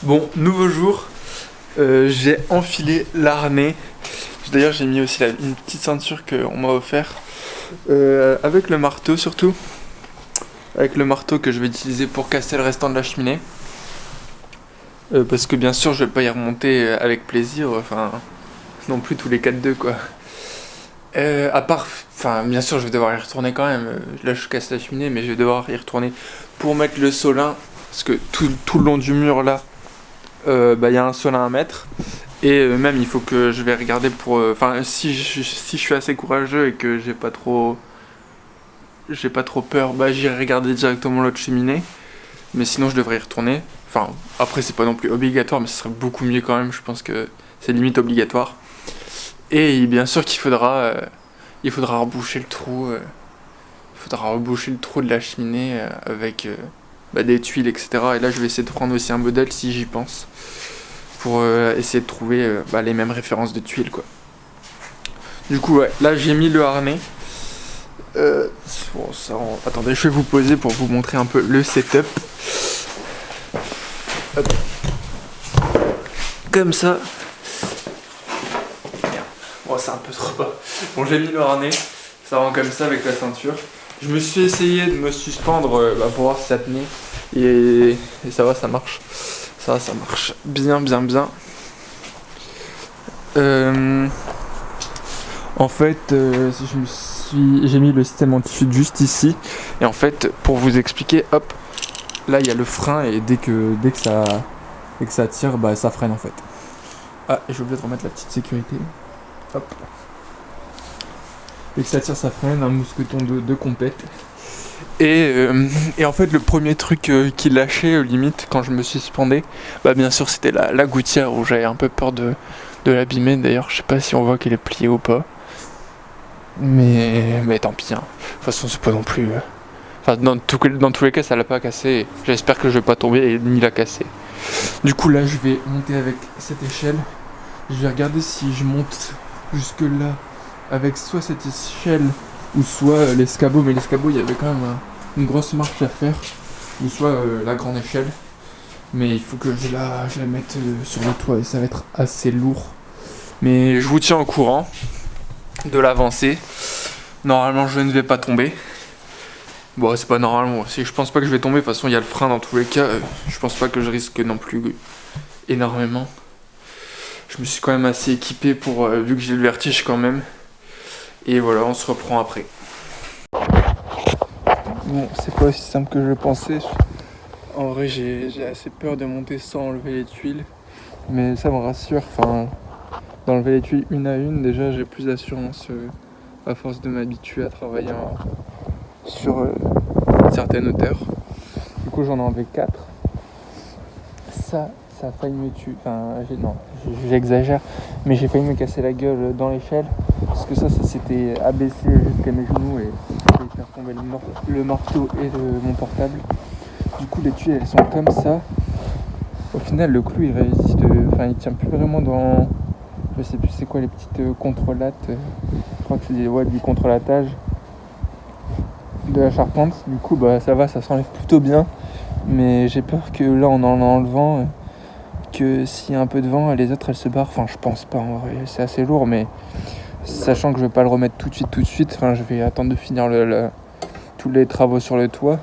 Bon, nouveau jour, j'ai enfilé l'harnais. D'ailleurs, j'ai mis aussi une petite ceinture qu'on m'a offert. Avec le marteau surtout. Avec le marteau que je vais utiliser pour casser le restant de la cheminée. Parce que bien sûr, je vais pas y remonter avec plaisir. Enfin, non plus tous les 4-2 quoi. Enfin, bien sûr, je vais devoir y retourner quand même. Là, je casse la cheminée, mais je vais devoir y retourner pour mettre le solin. Parce que tout le long du mur là, y a un solin à mettre. Et même, il faut que je vais regarder pour. Enfin, si je suis assez courageux et que j'ai pas trop peur, j'irai regarder directement l'autre cheminée. Mais sinon, je devrais y retourner. Enfin, après, c'est pas non plus obligatoire, mais ce serait beaucoup mieux quand même. Je pense que c'est limite obligatoire. Et bien sûr qu'il faudra, reboucher le trou. Il faudra reboucher le trou de la cheminée avec des tuiles, etc. Et là, je vais essayer de prendre aussi un modèle si j'y pense. Pour essayer de trouver les mêmes références de tuiles, quoi. Du coup, ouais, là, j'ai mis le harnais. Attendez, je vais vous poser pour vous montrer un peu le setup. Hop. Comme ça. Merde. Bon, c'est un peu trop bas. Bon, j'ai mis le harnais. Ça rend comme ça avec la ceinture. Je me suis essayé de me suspendre pour voir si ça tenait. Et ça va, ça marche. Ça marche bien. En fait, j'ai mis le système anti-chute juste ici. Et en fait, pour vous expliquer, hop, là il y a le frein et dès que ça tire, ça freine en fait. Ah, et j'ai oublié de remettre la petite sécurité. Hop. Dès que ça tire, ça freine, un mousqueton de compète. Et en fait, le premier truc qui lâchait limite quand je me suspendais, bien sûr c'était la gouttière où j'avais un peu peur de l'abîmer. D'ailleurs, je sais pas si on voit qu'elle est pliée ou pas. Mais tant pis, hein. De toute façon, c'est pas non plus. Dans tous les cas, ça l'a pas cassé. J'espère que je vais pas tomber ni la casser. Du coup, là, je vais monter avec cette échelle. Je vais regarder si je monte jusque là avec soit cette échelle ou soit l'escabeau. Mais l'escabeau, il y avait quand même une grosse marche à faire. Ou soit la grande échelle. Mais il faut que je la mette sur le toit et ça va être assez lourd. Mais je vous tiens au courant de l'avancée. Normalement, je ne vais pas tomber. Bon, c'est pas normalement. Je pense pas que je vais tomber. De toute façon, il y a le frein dans tous les cas. Je pense pas que je risque non plus énormément. Je me suis quand même assez équipé pour vu que j'ai le vertige quand même. Et voilà, on se reprend après. Bon, c'est pas aussi simple que je le pensais. En vrai, j'ai assez peur de monter sans enlever les tuiles. Mais ça me rassure. Enfin, d'enlever les tuiles une à une, déjà, j'ai plus d'assurance à force de m'habituer à travailler sur une certaine hauteur. Du coup, j'en ai enlevé 4. Ça a failli me tuer. Enfin, j'exagère, mais j'ai failli me casser la gueule dans l'échelle. Parce que ça s'était abaissé jusqu'à mes genoux et j'ai fait tomber le marteau et mon portable. Du coup, les tuiles elles sont comme ça. Au final, le clou il résiste. Enfin, il tient plus vraiment dans. Je sais plus c'est quoi les petites contrelates. Je crois que c'est du contrelatage de la charpente. Du coup, ça va, ça s'enlève plutôt bien. Mais j'ai peur que là, en enlevant, que s'il y a un peu de vent, les autres elles se barrent. Enfin, je pense pas en vrai, c'est assez lourd, mais sachant que je vais pas le remettre tout de suite. Enfin, je vais attendre de finir tous les travaux sur le toit.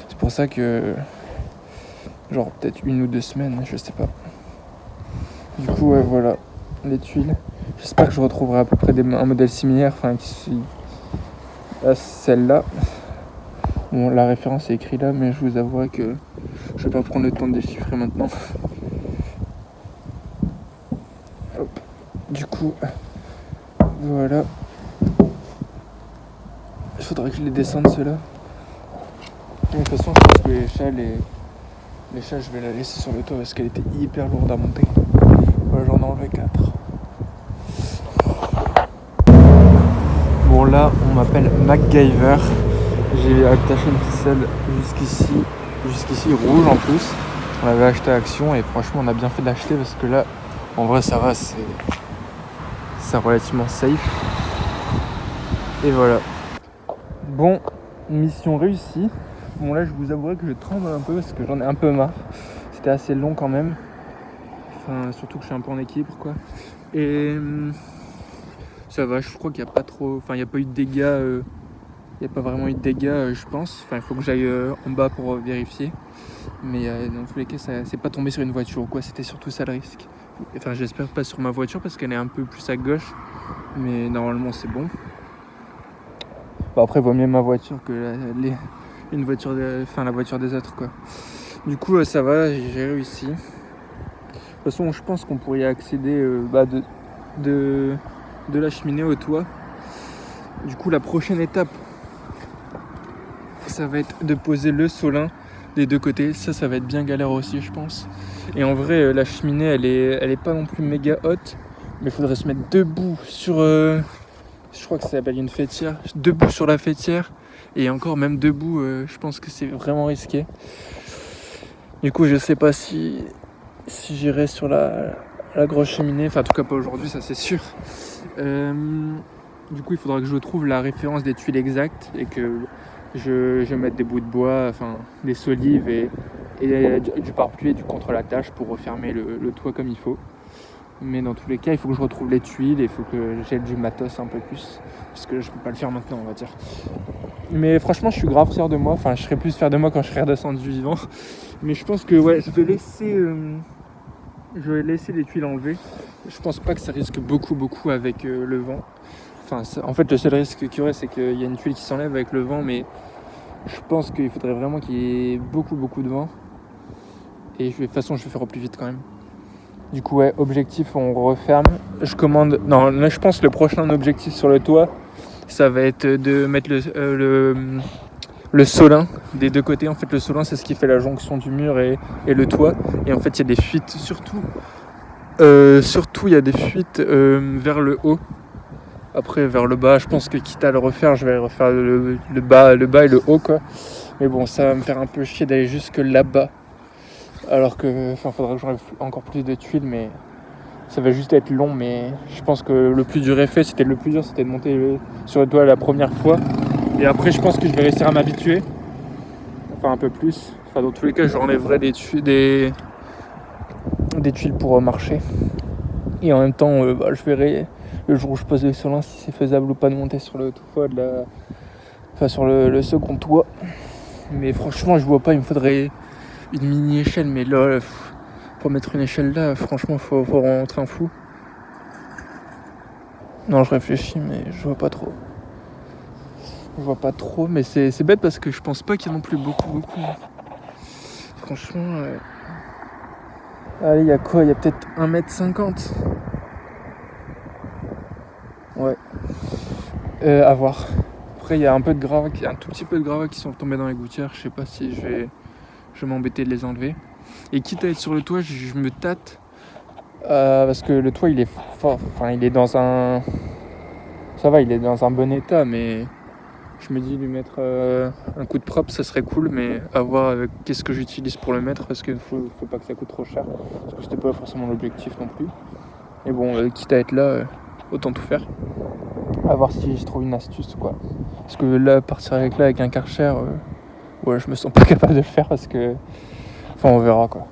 C'est pour ça que genre peut-être 1 ou 2 semaines, je sais pas. Du coup, ouais, voilà les tuiles. J'espère que je retrouverai à peu près un modèle similaire, à celle-là. Bon, la référence est écrite là, mais je vous avouerai que je vais pas prendre le temps de déchiffrer maintenant. Hop. Du coup, voilà. Il faudrait que je les descende ceux-là. De toute façon, je pense que l'échelle, je vais la laisser sur le toit parce qu'elle était hyper lourde à monter. Voilà, j'en ai enlevé 4. Bon, là, on m'appelle MacGyver. J'ai attaché une ficelle jusqu'ici rouge en plus. On l'avait acheté à Action et franchement, on a bien fait de l'acheter parce que là, en vrai, ça va, c'est relativement safe. Et voilà. Bon, mission réussie. Bon, là, je vous avouerai que je tremble un peu parce que j'en ai un peu marre. c'était assez long quand même. Enfin, surtout que je suis un peu en équilibre, quoi. Et ça va, je crois qu'il n'y a pas trop... Enfin, il n'y a pas eu de dégâts. Il n'y a pas vraiment eu de dégâts, je pense. Enfin, il faut que j'aille en bas pour vérifier. Mais dans tous les cas, ça c'est pas tombé sur une voiture ou quoi. C'était surtout ça le risque. Enfin, j'espère pas sur ma voiture parce qu'elle est un peu plus à gauche. Mais normalement, c'est bon. Bon, après, vaut mieux ma voiture que une voiture la voiture des autres, quoi. Du coup, ça va, j'ai réussi. De toute façon, je pense qu'on pourrait y accéder de la cheminée au toit. Du coup, la prochaine étape, ça va être de poser le solin des deux côtés. Ça va être bien galère aussi, je pense. Et en vrai, la cheminée, elle est pas non plus méga haute. Mais il faudrait se mettre debout sur... je crois que ça s'appelle une fêtière. Debout sur la fêtière. Et encore, même debout, je pense que c'est vraiment risqué. Du coup, je sais pas si j'irai sur la grosse cheminée. Enfin, en tout cas, pas aujourd'hui, ça c'est sûr. Du coup, il faudra que je trouve la référence des tuiles exactes et que je mette des bouts de bois, enfin des solives et du pare-pluie et du contre-la-tâche pour refermer le toit comme il faut. Mais dans tous les cas, il faut que je retrouve les tuiles et il faut que j'aie du matos un peu plus. Parce que je peux pas le faire maintenant, on va dire. Mais franchement, je suis grave fier de moi. Enfin, je serais plus fier de moi quand je serais redescendu vivant. Mais je pense que ouais, je vais laisser les tuiles enlevées. Je pense pas que ça risque beaucoup avec le vent. Enfin, en fait, le seul risque qu'il y aurait, c'est qu'il y a une tuile qui s'enlève avec le vent, mais je pense qu'il faudrait vraiment qu'il y ait beaucoup de vent. Et de toute façon, je vais faire au plus vite quand même. Du coup, ouais, objectif, on referme. Je commande... Non, là, je pense que le prochain objectif sur le toit, ça va être de mettre le solin des deux côtés. En fait, le solin, c'est ce qui fait la jonction du mur et le toit. Et en fait, il y a des fuites, surtout, il y a des fuites vers le haut. Après, vers le bas, je pense que quitte à le refaire, je vais refaire le bas et le haut, quoi. Mais bon, ça va me faire un peu chier d'aller jusque là-bas. Alors que, faudrait que j'enlève encore plus de tuiles, mais ça va juste être long. Mais je pense que le plus dur est fait. Le plus dur, c'était de monter sur le toit la première fois. Et après, je pense que je vais réussir à m'habituer. Enfin, un peu plus. Enfin, dans tous les cas, j'enlèverai des tuiles pour marcher. Et en même temps, je verrai le jour où je pose le solin si c'est faisable ou pas de monter sur le toit sur le second toit. Mais franchement, je vois pas, il me faudrait une mini échelle, mais là, pour mettre une échelle là, franchement, faut rentrer un fou. Non, je réfléchis, mais je vois pas trop. Mais c'est bête parce que je pense pas qu'il y en ait non plus beaucoup. Franchement, allez, il y a quoi ? Il y a peut-être 1m50. Ouais. À voir. Après, il y a un tout petit peu de gravats qui sont tombés dans les gouttières. Je sais pas si je vais m'embêter de les enlever. Et quitte à être sur le toit, je me tâte. Parce que le toit, il est fort. Enfin, il est dans un... Ça va, il est dans un bon état, mais... Je me dis lui mettre un coup de propre, ça serait cool, mais à voir avec qu'est-ce que j'utilise pour le mettre, parce qu'il faut pas que ça coûte trop cher. Parce que c'était pas forcément l'objectif non plus. Et bon, quitte à être là, autant tout faire. À voir si je trouve une astuce, quoi. Parce que là, partir avec un Karcher, ouais, je me sens pas capable de le faire parce que... Enfin, on verra, quoi.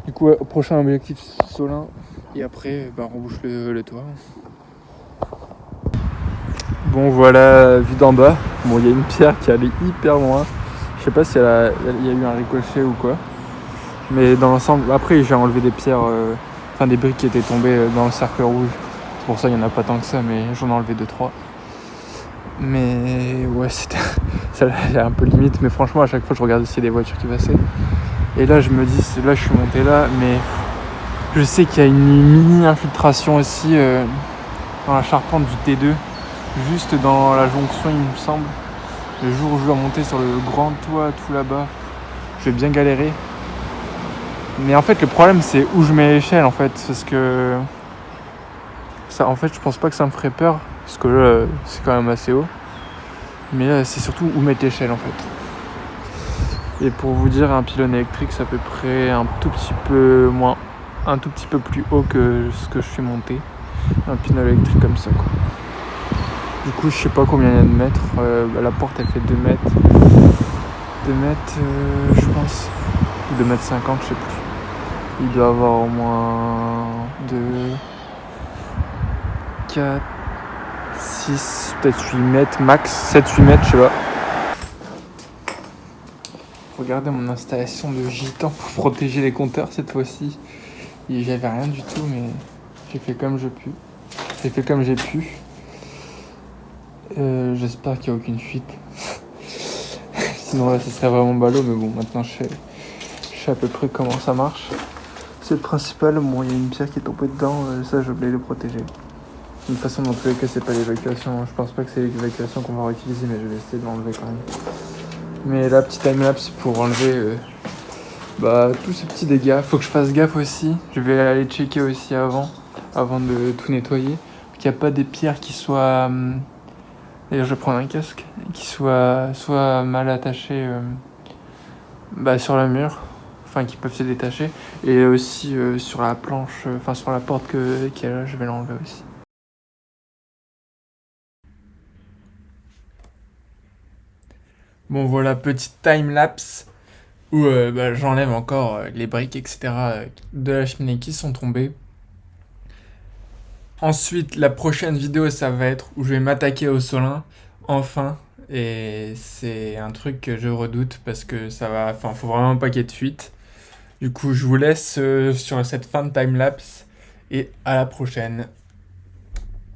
Du coup, ouais, au prochain objectif, solin. Et après, on bouche le toit. Bon, voilà, vue d'en bas. Bon, il y a une pierre qui allait hyper loin. Je sais pas si il y a eu un ricochet ou quoi. Mais dans l'ensemble, après, j'ai enlevé des pierres, des briques qui étaient tombées dans le cercle rouge. C'est pour ça qu'il n'y en a pas tant que ça, mais j'en ai enlevé 2-3. Mais ouais, ça a un peu limite. Mais franchement, à chaque fois, je regardais s'il y a des voitures qui passaient. Et là, je me dis, là, je suis monté là, mais je sais qu'il y a une mini infiltration aussi dans la charpente du T2. Juste dans la jonction, il me semble. Le jour où je dois monter sur le grand toit tout là-bas, je vais bien galérer. Mais en fait, le problème, c'est où je mets l'échelle, en fait. Parce que ça, en fait, je pense pas que ça me ferait peur. Parce que là, c'est quand même assez haut. Mais là, c'est surtout où mettre l'échelle, en fait. Et pour vous dire, un pylône électrique, c'est à peu près un tout petit peu plus haut que ce que je suis monté. Un pylône électrique comme ça, quoi. Du coup, je sais pas combien il y a de mètres. La porte, elle fait 2 mètres. 2 mètres, je pense. 2 mètres 50, je sais plus. Il doit avoir au moins 2, 4, 6, peut-être 8 mètres max, 7-8 mètres, je sais pas. Regardez mon installation de gitan pour protéger les compteurs cette fois-ci. Et j'avais rien du tout, mais j'ai fait comme j'ai pu. J'espère qu'il n'y a aucune fuite. Sinon là, ce serait vraiment ballot, mais bon, maintenant je sais à peu près comment ça marche. C'est le principal. Bon, il y a une pierre qui est tombée dedans, ça j'ai oublié de le protéger. De toute façon, dans tous les cas, c'est pas l'évacuation. Je pense pas que c'est l'évacuation qu'on va réutiliser, mais je vais essayer de l'enlever quand même. Mais là, petit timelapse pour enlever tous ces petits dégâts. Faut que je fasse gaffe aussi. Je vais aller checker aussi avant de tout nettoyer. Qu'il n'y a pas des pierres qui soient. D'ailleurs, je vais prendre un casque. Qui soient soit mal attachées sur le mur. Enfin, qui peuvent se détacher. Et aussi sur la planche, sur la porte qui est là, je vais l'enlever aussi. Bon, voilà, petite time-lapse où j'enlève encore les briques, etc. de la cheminée qui sont tombées. Ensuite, la prochaine vidéo, ça va être où je vais m'attaquer au Solin, enfin. Et c'est un truc que je redoute parce que faut vraiment pas qu'il y ait de fuite. Du coup, je vous laisse sur cette fin de time-lapse et à la prochaine.